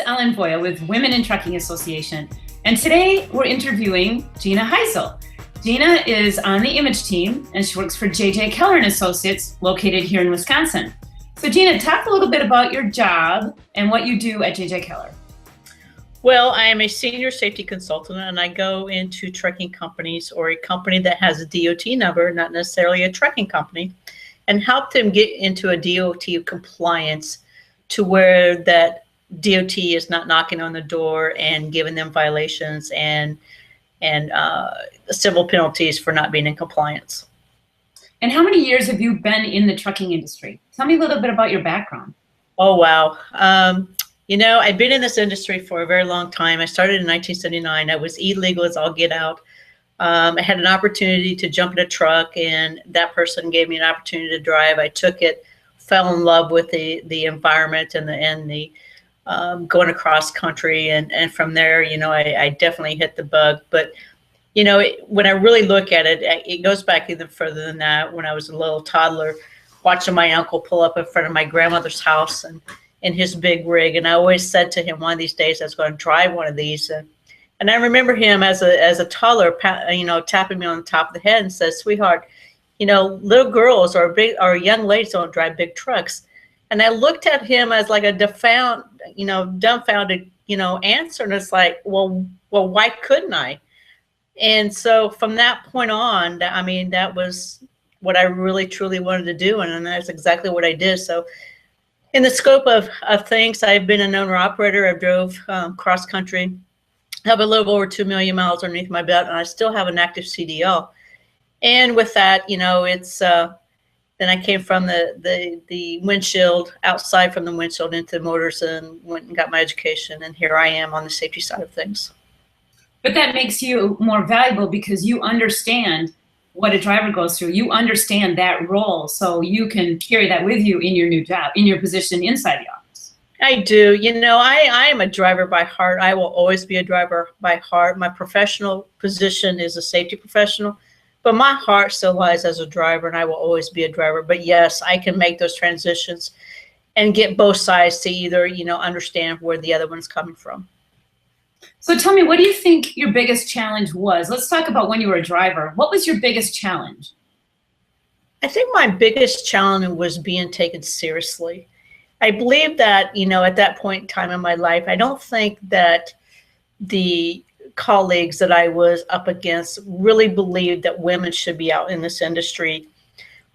Ellen Voie with Women in Trucking Association, and today we're interviewing Jeana Hysell. Jeana is on the image team and she works for Keller Associates located here in Wisconsin. So Jeana, talk a little bit about your job and what you do at Keller. Well, I am a senior safety consultant and I go into trucking companies or a company that has a DOT number, not necessarily a trucking company, and help them get into a DOT compliance to where that DOT is not knocking on the door and giving them violations and civil penalties for not being in compliance. And how many years have you been in the trucking industry? Tell me a little bit about your background. Oh, wow. I've been in this industry for a very long time. I started in 1979. I was illegal as all get out. I had an opportunity to jump in a truck and that person gave me an opportunity to drive. I took it, fell in love with the environment and the going across country. And from there, I definitely hit the bug. But, when I really look at it, it goes back even further than that. When I was a little toddler, watching my uncle pull up in front of my grandmother's house and in his big rig. And I always said to him, one of these days I was going to drive one of these. And I remember him as a toddler, tapping me on the top of the head and says, "Sweetheart, little girls or young ladies don't drive big trucks." And I looked at him as like a dumbfounded, answer. And it's like, well, why couldn't I? And so from that point on, that was what I really, truly wanted to do. And that's exactly what I did. So in the scope of things, I've been an owner operator. I've drove cross country. I have a little over 2 million miles underneath my belt, and I still have an active CDL. And with that, it's then I came from the windshield, outside from the windshield into motors, and went and got my education. And here I am on the safety side of things. But that makes you more valuable because you understand what a driver goes through. You understand that role, so you can carry that with you in your new job, in your position inside the office. I do. I am a driver by heart. I will always be a driver by heart. My professional position is a safety professional, but my heart still lies as a driver, and I will always be a driver. But yes, I can make those transitions and get both sides to either, understand where the other one's coming from. So tell me, what do you think your biggest challenge was? Let's talk about when you were a driver. What was your biggest challenge? I think my biggest challenge was being taken seriously. I believe that, at that point in time in my life, I don't think that the colleagues that I was up against really believed that women should be out in this industry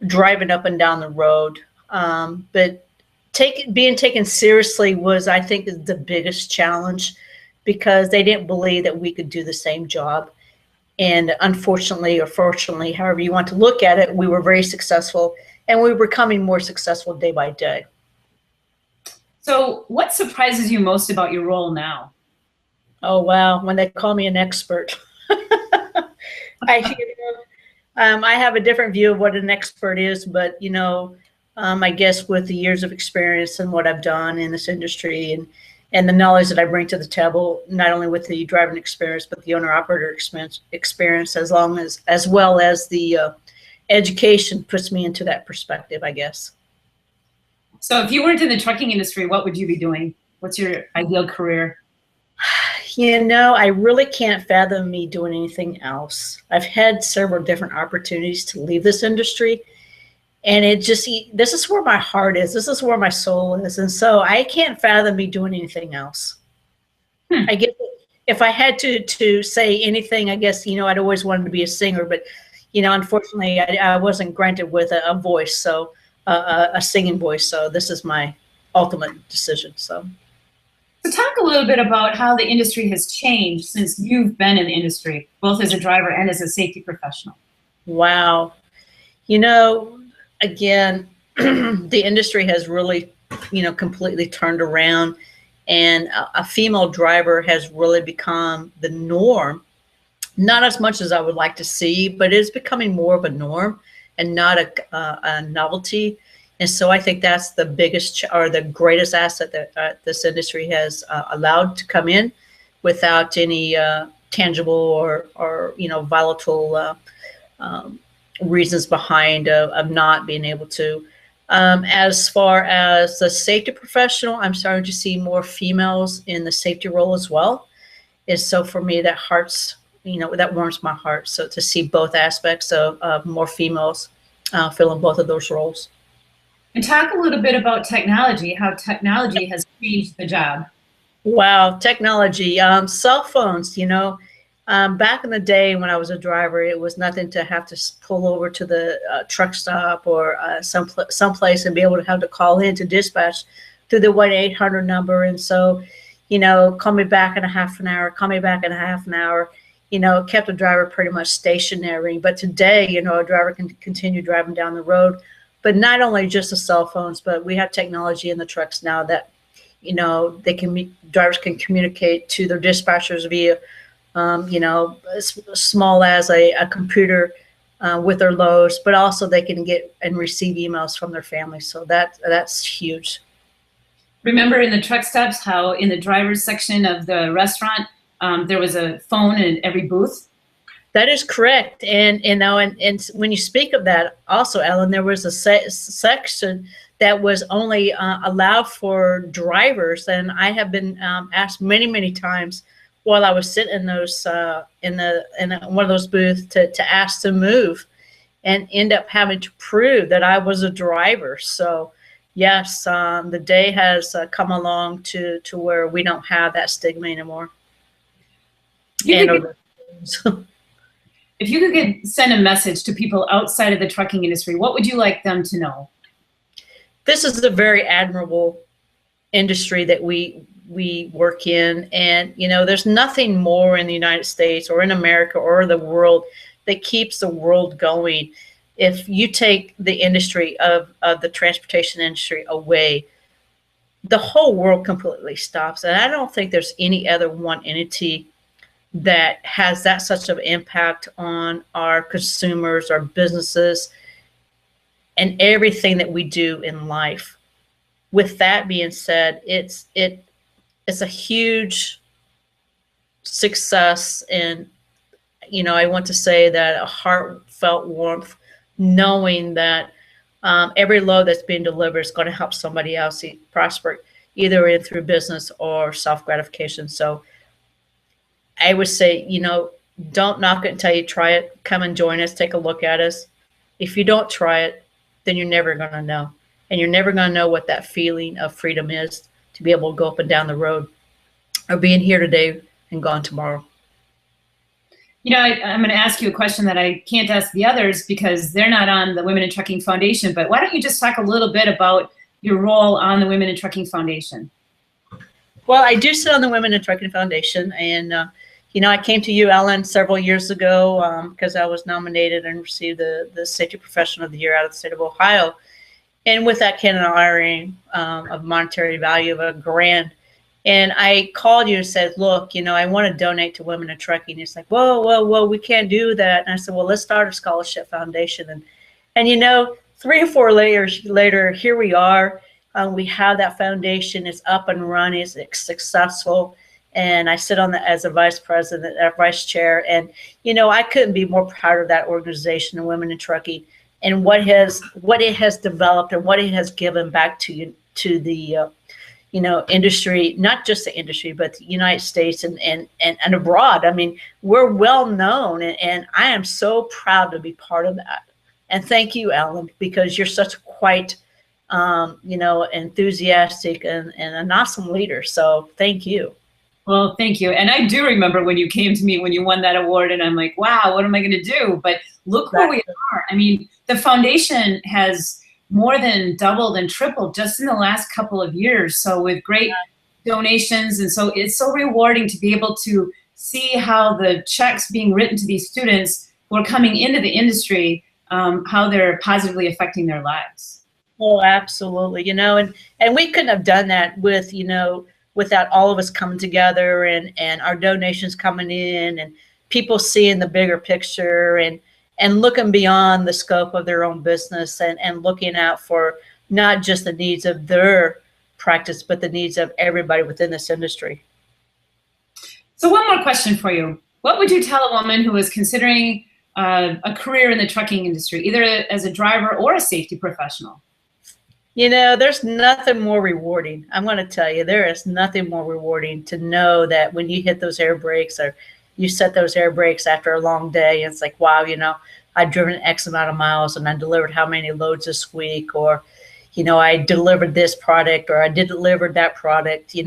driving up and down the road. But being taken seriously was, I think, the biggest challenge, because they didn't believe that we could do the same job. And unfortunately, or fortunately, however you want to look at it, we were very successful, and we were becoming more successful day by day. So what surprises you most about your role now? Oh, wow. When they call me an expert. I have a different view of what an expert is, but, I guess with the years of experience and what I've done in this industry and the knowledge that I bring to the table, not only with the driving experience, but the owner-operator experience, as well as the education, puts me into that perspective, I guess. So if you weren't in the trucking industry, what would you be doing? What's your ideal career? I really can't fathom me doing anything else. I've had several different opportunities to leave this industry, and this is where my heart is. This is where my soul is. And so I can't fathom me doing anything else. I guess if I had to say anything, I guess, I'd always wanted to be a singer, but, unfortunately I wasn't granted with a voice, so a singing voice. So this is my ultimate decision. So talk a little bit about how the industry has changed since you've been in the industry, both as a driver and as a safety professional. Wow. Again, the industry has really, completely turned around, and a female driver has really become the norm. Not as much as I would like to see, but it's becoming more of a norm and not a novelty. And so I think that's the biggest or the greatest asset that this industry has allowed to come in without any tangible or volatile reasons behind of not being able to As far as the safety professional, I'm starting to see more females in the safety role as well. Is so for me that that warms my heart. So to see both aspects of more females filling both of those roles. And talk a little bit about technology, how technology has changed the job. Wow, technology, cell phones, back in the day when I was a driver, it was nothing to have to pull over to the truck stop or someplace and be able to have to call in to dispatch through the 1-800 number. And so, call me back in a half an hour, call me back in a half an hour, it kept a driver pretty much stationary. But today, a driver can continue driving down the road, but not only just the cell phones, but we have technology in the trucks now that, drivers can communicate to their dispatchers via as small as a computer with their loads, but also they can get and receive emails from their families. So that's huge. Remember in the truck stops how in the driver's section of the restaurant there was a phone in every booth? That is correct. And when you speak of that, also, Ellen, there was a section that was only allowed for drivers, and I have been asked many, many times while I was sitting in those in one of those booths to ask to move, and end up having to prove that I was a driver. So yes, the day has come along to where we don't have that stigma anymore. If you could send a message to people outside of the trucking industry, what would you like them to know? This is a very admirable industry that we work in, and there's nothing more in the United States or in America or the world that keeps the world going. If you take the industry of the transportation industry away, the whole world completely stops. And I don't think there's any other one entity that has that such of impact on our consumers, our businesses, and everything that we do in life. With that being said, it's a huge success, and I want to say that a heartfelt warmth, knowing that every load that's being delivered is going to help somebody else prosper, either through business or self-gratification. So I would say, don't knock it until you try it. Come and join us, take a look at us. If you don't try it, then you're never going to know. And you're never going to know what that feeling of freedom is, to be able to go up and down the road, or being here today and gone tomorrow. I'm going to ask you a question that I can't ask the others because they're not on the Women in Trucking Foundation, but why don't you just talk a little bit about your role on the Women in Trucking Foundation? Well, I do sit on the Women in Trucking Foundation, and I came to you, Ellen, several years ago because I was nominated and received the Safety Professional of the Year out of the state of Ohio. And with that came an honoring of monetary value of $1,000. And I called you and said, look, I want to donate to Women in Trucking. It's like, whoa, we can't do that. And I said, well, let's start a scholarship foundation. And 3 or 4 layers later, here we are. We have that foundation. It's up and running. It's successful. And I sit on as a vice president, vice chair. And, I couldn't be more proud of that organization, the Women in Trucking, and what it has developed and what it has given back to the industry, not just the industry, but the United States and abroad. I mean, we're well known, and I am so proud to be part of that. And thank you, Ellen, because you're such quite, enthusiastic and an awesome leader. So thank you. Well, thank you. And I do remember when you came to me when you won that award, and I'm like, wow, what am I going to do? But look where we are. I mean, the foundation has more than doubled and tripled just in the last couple of years. So with great donations. And so it's so rewarding to be able to see how the checks being written to these students who are coming into the industry, how they're positively affecting their lives. Oh, absolutely. And we couldn't have done that without all of us coming together and our donations coming in and people seeing the bigger picture and looking beyond the scope of their own business and looking out for not just the needs of their practice, but the needs of everybody within this industry. So one more question for you. What would you tell a woman who is considering a career in the trucking industry, either as a driver or a safety professional? There's nothing more rewarding. I'm going to tell you, there is nothing more rewarding to know that when you hit those air brakes or you set those air brakes after a long day, it's like, wow, I've driven X amount of miles and I delivered how many loads this week, or, I delivered this product or I did deliver that product. I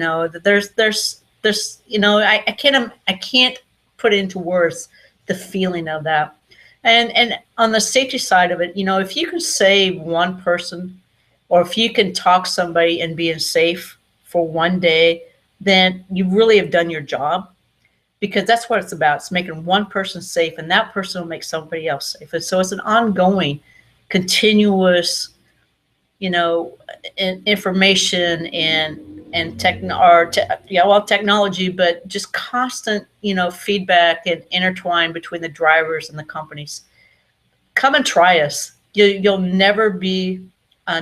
can't put into words the feeling of that. And on the safety side of it, if you can save one person, or if you can talk somebody and being safe for one day, then you really have done your job, because that's what it's about. It's making one person safe, and that person will make somebody else safe. And so it's an ongoing, continuous, information and technology, but just constant, feedback and intertwine between the drivers and the companies. Come and try us. You'll never be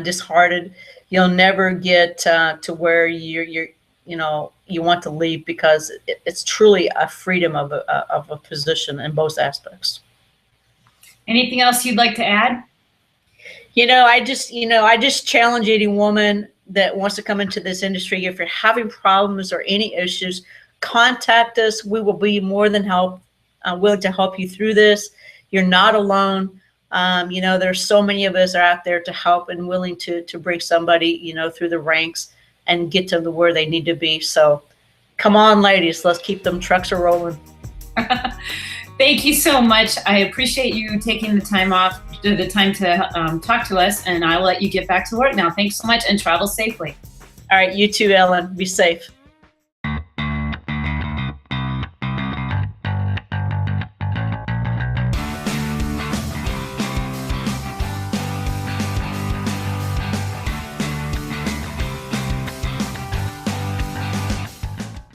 disheartened. You'll never get to where you want to leave, because it's truly a freedom of a position in both aspects. Anything else you'd like to add? I just challenge any woman that wants to come into this industry. If you're having problems or any issues, contact us. We will be more than willing to help you through this. You're not alone. There's so many of us are out there to help and willing to bring somebody, through the ranks and get them to where they need to be. So come on, ladies, let's keep them trucks a rolling. Thank you so much. I appreciate you taking the time to talk to us, and I'll let you get back to work now. Thanks so much, and travel safely. All right, you too, Ellen. Be safe.